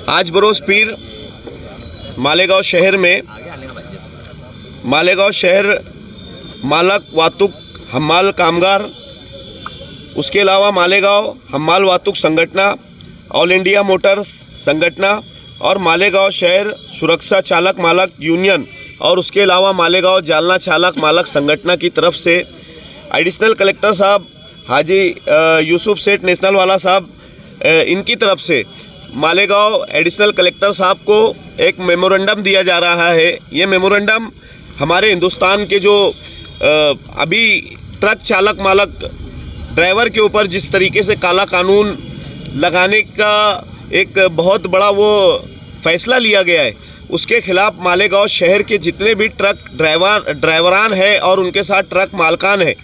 आज बरोज़ पीर मालेगांव शहर मालक वातुक हम्माल कामगार, उसके अलावा मालेगांव हम्माल वातुक संगठना, ऑल इंडिया मोटर्स संगठना और मालेगांव शहर सुरक्षा चालक मालक यूनियन और उसके अलावा मालेगांव जालना चालक मालक संगठना की तरफ से एडिशनल कलेक्टर साहब हाजी यूसुफ सेठ नेशनल वाला साहब, इनकी तरफ से मालेगांव एडिशनल कलेक्टर साहब को एक मेमोरेंडम दिया जा रहा है। ये मेमोरेंडम हमारे हिंदुस्तान के जो अभी ट्रक चालक मालक ड्राइवर के ऊपर जिस तरीके से काला कानून लगाने का एक बहुत बड़ा वो फैसला लिया गया है, उसके खिलाफ मालेगांव शहर के जितने भी ट्रक ड्राइवरान हैं और उनके साथ ट्रक मालकान हैं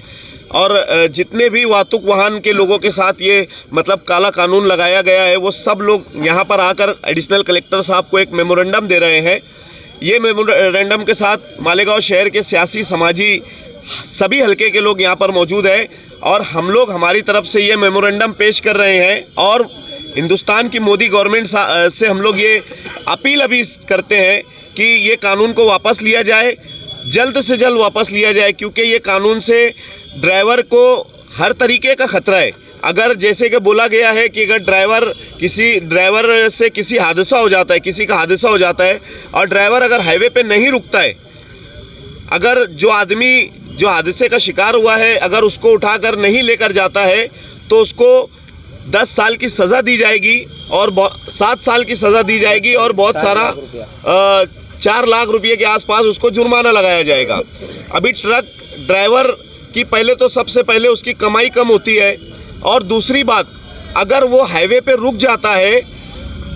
और जितने भी वातुक वाहन के लोगों के साथ ये मतलब काला कानून लगाया गया है, वो सब लोग यहाँ पर आकर एडिशनल कलेक्टर साहब को एक मेमोरेंडम दे रहे हैं। ये मेमोरेंडम के साथ मालेगांव शहर के सियासी समाजी सभी हलके के लोग यहाँ पर मौजूद हैं और हम लोग हमारी तरफ से ये मेमोरेंडम पेश कर रहे हैं और हिंदुस्तान की मोदी गवर्नमेंट से हम लोग ये अपील अभी करते हैं कि ये कानून को वापस लिया जाए, जल्द से जल्द वापस लिया जाए, क्योंकि ये कानून से ड्राइवर को हर तरीके का खतरा है। अगर जैसे कि बोला गया है कि अगर ड्राइवर से किसी हादसा हो जाता है, किसी का हादसा हो जाता है और ड्राइवर अगर हाईवे पे नहीं रुकता है, अगर जो आदमी जो हादसे का शिकार हुआ है अगर उसको उठाकर नहीं लेकर जाता है तो उसको 10 साल की सज़ा दी जाएगी और 7 साल की सज़ा दी जाएगी और बहुत सारा 4 लाख रुपये के आसपास उसको जुर्माना लगाया जाएगा। अभी ट्रक ड्राइवर की पहले तो सबसे पहले उसकी कमाई कम होती है और दूसरी बात, अगर वो हाईवे पे रुक जाता है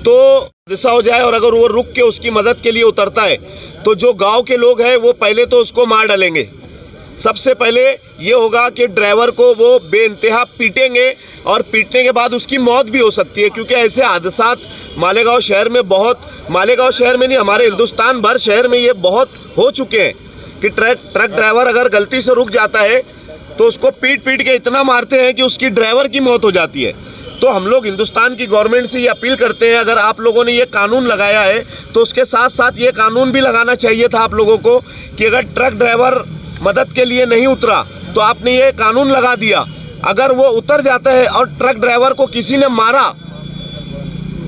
तो हादसा हो जाए और अगर वो रुक के उसकी मदद के लिए उतरता है तो जो गांव के लोग हैं वो पहले तो उसको मार डालेंगे। सबसे पहले ये होगा कि ड्राइवर को वो बेइंतहा पीटेंगे और पीटने के बाद उसकी मौत भी हो सकती है, क्योंकि ऐसे हादसात मालेगांव शहर में नहीं, हमारे हिंदुस्तान भर शहर में ये बहुत हो चुके हैं कि ट्रक ड्राइवर अगर गलती से रुक जाता है तो उसको पीट के इतना मारते हैं कि उसकी ड्राइवर की मौत हो जाती है। तो हम लोग हिंदुस्तान की गवर्नमेंट से ये अपील करते हैं, अगर आप लोगों ने ये कानून लगाया है तो उसके साथ साथ ये कानून भी लगाना चाहिए था आप लोगों को कि अगर ट्रक ड्राइवर मदद के लिए नहीं उतरा तो आपने ये कानून लगा दिया, अगर वो उतर जाता है और ट्रक ड्राइवर को किसी ने मारा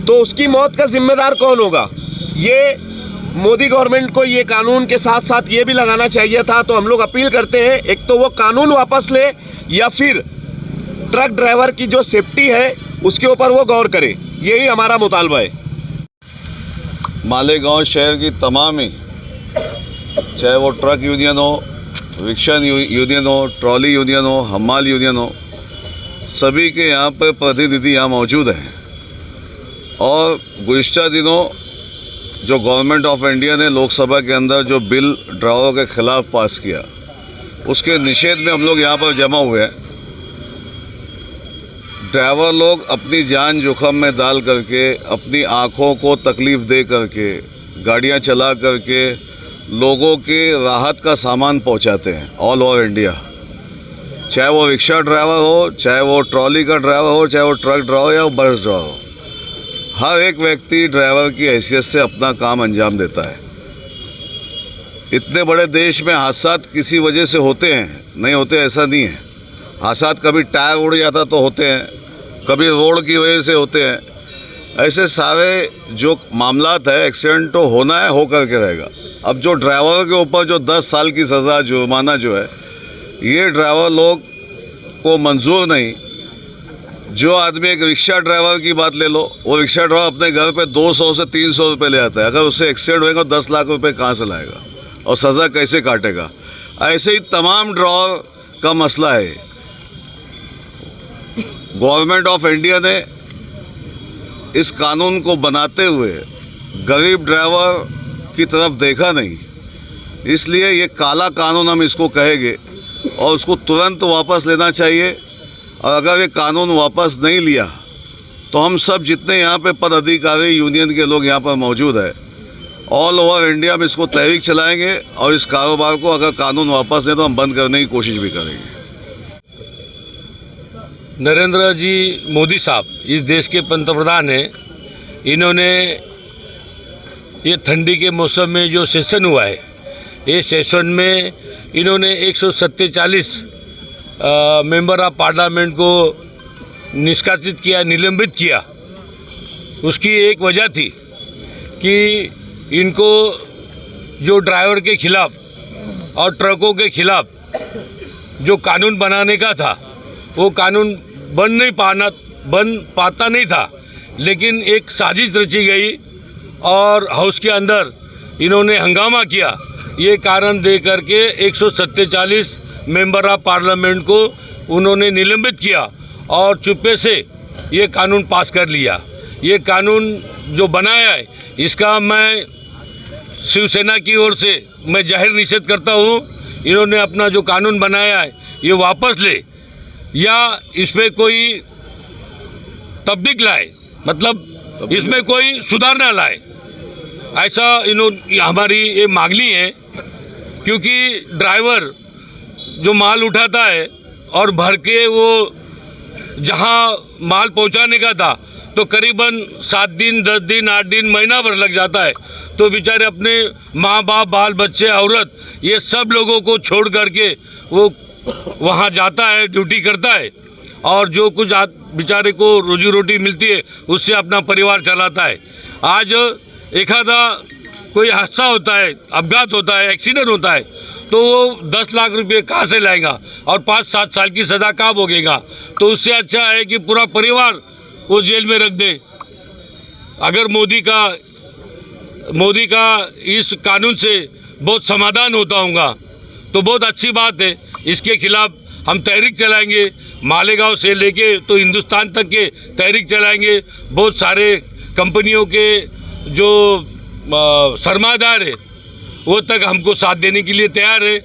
तो उसकी मौत का जिम्मेदार कौन होगा। ये मोदी गवर्नमेंट को ये कानून के साथ साथ ये भी लगाना चाहिए था। तो हम लोग अपील करते हैं, एक तो वो कानून वापस ले या फिर ट्रक ड्राइवर की जो सेफ्टी है उसके ऊपर वो गौर करे, यही हमारा मुतालबा है। मालेगांव शहर की तमाम ही, चाहे वो ट्रक यूनियन हो, रिक्शा यूनियन हो, ट्रॉली यूनियन हो, हम्माल यूनियन हो, सभी के यहाँ पर प्रतिनिधि यहाँ मौजूद हैं और गुज़िश्ता दिनों जो गवर्नमेंट ऑफ इंडिया ने लोकसभा के अंदर जो बिल ड्राइवरों के खिलाफ पास किया, उसके निषेध में हम लोग यहाँ पर जमा हुए हैं। ड्राइवर लोग अपनी जान जोखिम में डाल करके, अपनी आँखों को तकलीफ़ दे करके, गाड़ियाँ चला करके लोगों के राहत का सामान पहुंचाते हैं ऑल ओवर इंडिया। चाहे वो रिक्शा ड्राइवर हो, चाहे वो ट्रॉली का ड्राइवर हो, चाहे वो ट्रक ड्राइवर या बस ड्राइवर हो, हर एक व्यक्ति ड्राइवर की हैसियत से अपना काम अंजाम देता है। इतने बड़े देश में हादसा किसी वजह से होते हैं, नहीं होते ऐसा नहीं है। हादसा कभी टायर उड़ जाता तो होते हैं, कभी रोड की वजह से होते हैं। ऐसे सारे जो मामलात है, एक्सीडेंट तो होना है, हो करके रहेगा। अब जो ड्राइवर के ऊपर जो 10 साल की सज़ा जुर्माना जो है, ये ड्राइवर लोग को मंजूर नहीं। जो आदमी एक रिक्शा ड्राइवर की बात ले लो, वो रिक्शा ड्राइवर अपने घर पे 200 से 300 रुपये ले आता है, अगर उससे एक्सीडेंट होएगा 10 लाख रुपए कहाँ से लाएगा और सज़ा कैसे काटेगा। ऐसे ही तमाम ड्राइवर का मसला है। गवर्नमेंट ऑफ इंडिया ने इस कानून को बनाते हुए गरीब ड्राइवर की तरफ देखा नहीं, इसलिए ये काला कानून हम इसको कहेंगे और उसको तुरंत वापस लेना चाहिए। और अगर ये कानून वापस नहीं लिया तो हम सब जितने यहाँ पे पदाधिकारी यूनियन के लोग यहाँ पर मौजूद है, ऑल ओवर इंडिया में इसको तहरीक चलाएंगे और इस कारोबार को अगर कानून वापस दें तो हम बंद करने की कोशिश भी करेंगे। नरेंद्र जी मोदी साहब इस देश के पंतप्रधान हैं। इन्होंने ये ठंडी के मौसम में जो सेशन हुआ है, ये सेशन में इन्होंने 147 मेंबर ऑफ पार्लियामेंट को निष्कासित किया, निलंबित किया। उसकी एक वजह थी कि इनको जो ड्राइवर के खिलाफ और ट्रकों के खिलाफ जो कानून बनाने का था, वो कानून बन पाता नहीं था, लेकिन एक साजिश रची गई और हाउस के अंदर इन्होंने हंगामा किया। ये कारण दे करके 147 मेंबर ऑफ पार्लियामेंट को उन्होंने निलंबित किया और चुप्पे से ये कानून पास कर लिया। ये कानून जो बनाया है, इसका मैं शिवसेना की ओर से मैं जाहिर निषेध करता हूँ। इन्होंने अपना जो कानून बनाया है ये वापस ले या इसमें कोई तब्दील लाए, मतलब इसमें कोई सुधारना लाए, ऐसा हमारी ये मांगनी है। क्योंकि ड्राइवर जो माल उठाता है और भर के वो जहाँ माल पहुँचाने का था तो करीबन 7 दिन, 10 दिन, 8 दिन, महीना भर लग जाता है। तो बेचारे अपने माँ बाप, बाल बच्चे, औरत, ये सब लोगों को छोड़ करके वो वहाँ जाता है, ड्यूटी करता है और जो कुछ बेचारे को रोजी रोटी मिलती है उससे अपना परिवार चलाता है। आज एखादा कोई हादसा होता है, अपघात होता है, एक्सीडेंट होता है, तो वो 10 लाख रुपए कहाँ से लाएगा और 5-7 साल की सज़ा कहाँ भोगेगा। तो उससे अच्छा है कि पूरा परिवार वो जेल में रख दे। अगर मोदी का इस कानून से बहुत समाधान होता होगा तो बहुत अच्छी बात है। इसके खिलाफ हम तहरीक चलाएंगे, मालेगांव से लेके तो हिंदुस्तान तक के तहरीक चलाएंगे। बहुत सारे कंपनियों के जो सरमादार है वो तक हमको साथ देने के लिए तैयार है।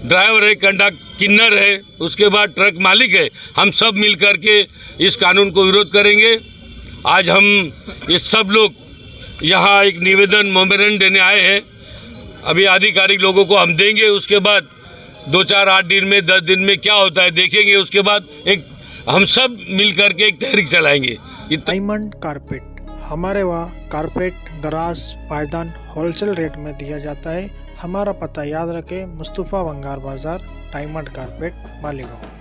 ड्राइवर है, किन्नर है, उसके बाद ट्रक मालिक है, हम सब मिल कर के इस कानून को विरोध करेंगे। आज हम ये सब लोग यहाँ एक निवेदन मेमोरेंडम देने आए हैं। अभी आधिकारिक लोगों को हम देंगे, उसके बाद 2-4-8 दिन में, 10 दिन में क्या होता है देखेंगे। उसके बाद एक हम सब मिल कर के एक तहरीक चलाएंगे। डायमंड कारपेट, हमारे वहाँ कारपेट, दराज, पायदान होलसेल रेट में दिया जाता है। हमारा पता याद रखें, मुस्तफ़ा वंगार बाजार, डायमंड कारपेट, मालेगांव।